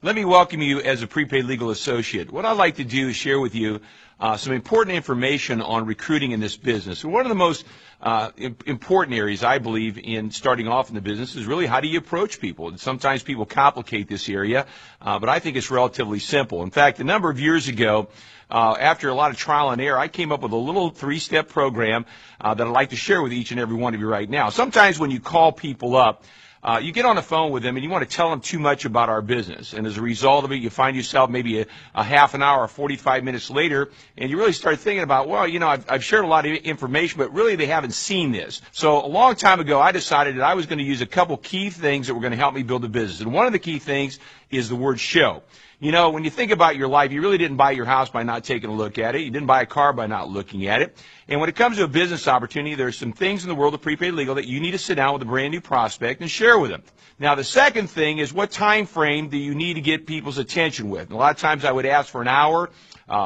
Let me welcome you as a prepaid legal associate. What I'd like to do is share with you some important information on recruiting in this business. One of the most important areas, I believe, in starting off in the business is really how do you approach people. And sometimes people complicate this area, but I think it's relatively simple. In fact, a number of years ago, after a lot of trial and error, I came up with a little three-step program that I'd like to share with each and every one of you right now. Sometimes when you call people up, you get on the phone with them and you want to tell them too much about our business. And as a result of it, you find yourself maybe a half an hour or 45 minutes later, and you really start thinking about, well, you know, I've shared a lot of information, but really they haven't seen this. So a long time ago, I decided that I was going to use a couple key things that were going to help me build a business. And one of the key things is the word show. You know, when you think about your life, you really didn't buy your house by not taking a look at it. You didn't buy a car by not looking at it. And when it comes to a business opportunity, there's some things in the world of prepaid legal that you need to sit down with a brand new prospect and share with them. Now, the second thing is what time frame do you need to get people's attention with? And a lot of times I would ask for an hour,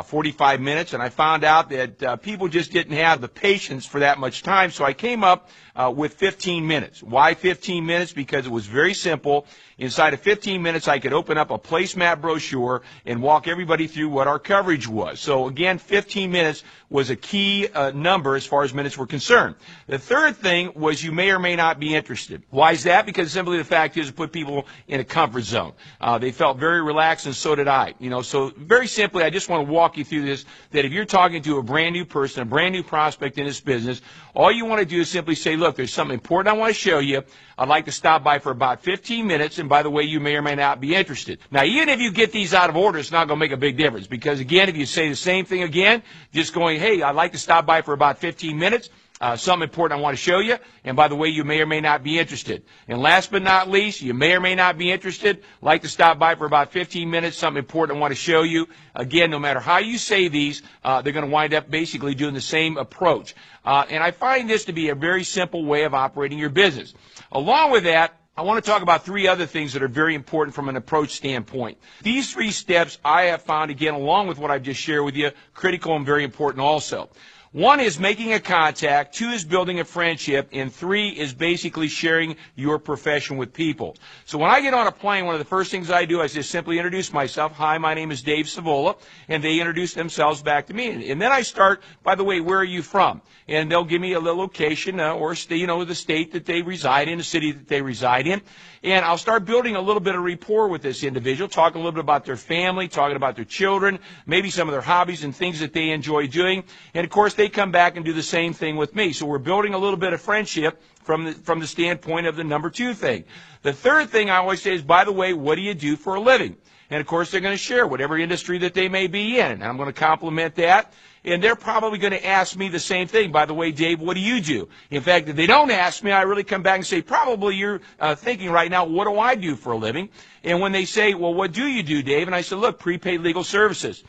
45 minutes, and I found out that people just didn't have the patience for that much time, so I came up with 15 minutes. Why 15 minutes? Because it was very simple. Inside of 15 minutes, I could open up a placemat brochure and walk everybody through what our coverage was. So again, 15 minutes was a key number as far as minutes were concerned. The third thing was you may or may not be interested. Why is that? Because simply the fact is it put people in a comfort zone. They felt very relaxed, and so did I. You know, so very simply, I just want to walk you through this, that if you're talking to a brand new person, a brand new prospect in this business, all you want to do is simply say, look, there's something important I want to show you. I'd like to stop by for about 15 minutes, and by the way, you may or may not be interested. Now, even if you get these out of order, it's not going to make a big difference, because again, if you say the same thing again, just going, hey, I'd like to stop by for about 15 minutes, something important I want to show you, and by the way, you may or may not be interested. And last but not least, you may or may not be interested, like to stop by for about 15 minutes, something important I want to show you. Again, no matter how you say these, they're going to wind up basically doing the same approach. And I find this to be a very simple way of operating your business. Along with that, I want to talk about three other things that are very important from an approach standpoint. These three steps I have found, again, along with what I've just shared with you, critical and very important also. One is making a contact, two is building a friendship, and three is basically sharing your profession with people. So when I get on a plane, one of the first things I do is just simply introduce myself. Hi, my name is Dave Savula, and they introduce themselves back to me. And then I start, by the way, where are you from? And they'll give me a little location or you know, the state that they reside in, the city that they reside in. And I'll start building a little bit of rapport with this individual, talking a little bit about their family, talking about their children, maybe some of their hobbies and things that they enjoy doing. And of course, they come back and do the same thing with me. So we're building a little bit of friendship from the standpoint of the number two thing. The third thing I always say is, by the way, what do you do for a living? And of course, they're going to share whatever industry that they may be in. And I'm going to compliment that. And they're probably going to ask me the same thing. By the way, Dave, what do you do? In fact, if they don't ask me, I really come back and say, probably you're thinking right now, what do I do for a living? And when they say, well, what do you do, Dave? And I said, look, prepaid legal services.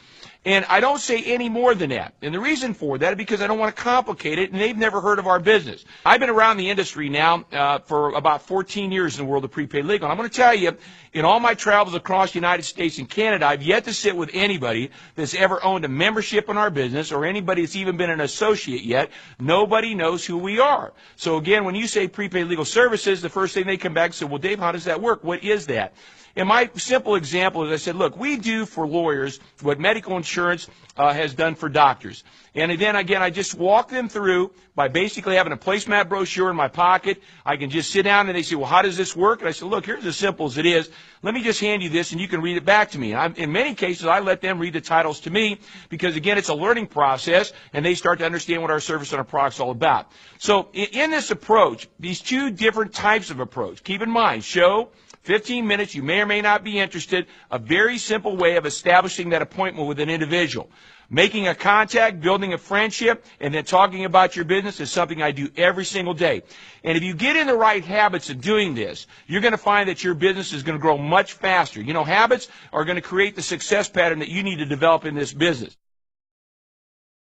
And I don't say any more than that. And the reason for that is because I don't want to complicate it, and they've never heard of our business. I've been around the industry now for about 14 years in the world of prepaid legal. And I'm going to tell you, in all my travels across the United States and Canada, I've yet to sit with anybody that's ever owned a membership in our business or anybody that's even been an associate yet. Nobody knows who we are. So again, when you say prepaid legal services, the first thing they come back and say, well, Dave, how does that work? What is that? And my simple example is I said, look, we do for lawyers what medical insurance has done for doctors. And then, again, I just walk them through by basically having a placemat brochure in my pocket. I can just sit down and they say, well, how does this work? And I said, look, here's as simple as it is. Let me just hand you this and you can read it back to me. And in many cases, I let them read the titles to me because, again, it's a learning process and they start to understand what our service and our product's all about. So in this approach, these two different types of approach, keep in mind, show, 15 minutes, you may or may not be interested, a very simple way of establishing that appointment with an individual. Making a contact, building a friendship, and then talking about your business is something I do every single day. And if you get in the right habits of doing this, you're going to find that your business is going to grow much faster. You know, habits are going to create the success pattern that you need to develop in this business.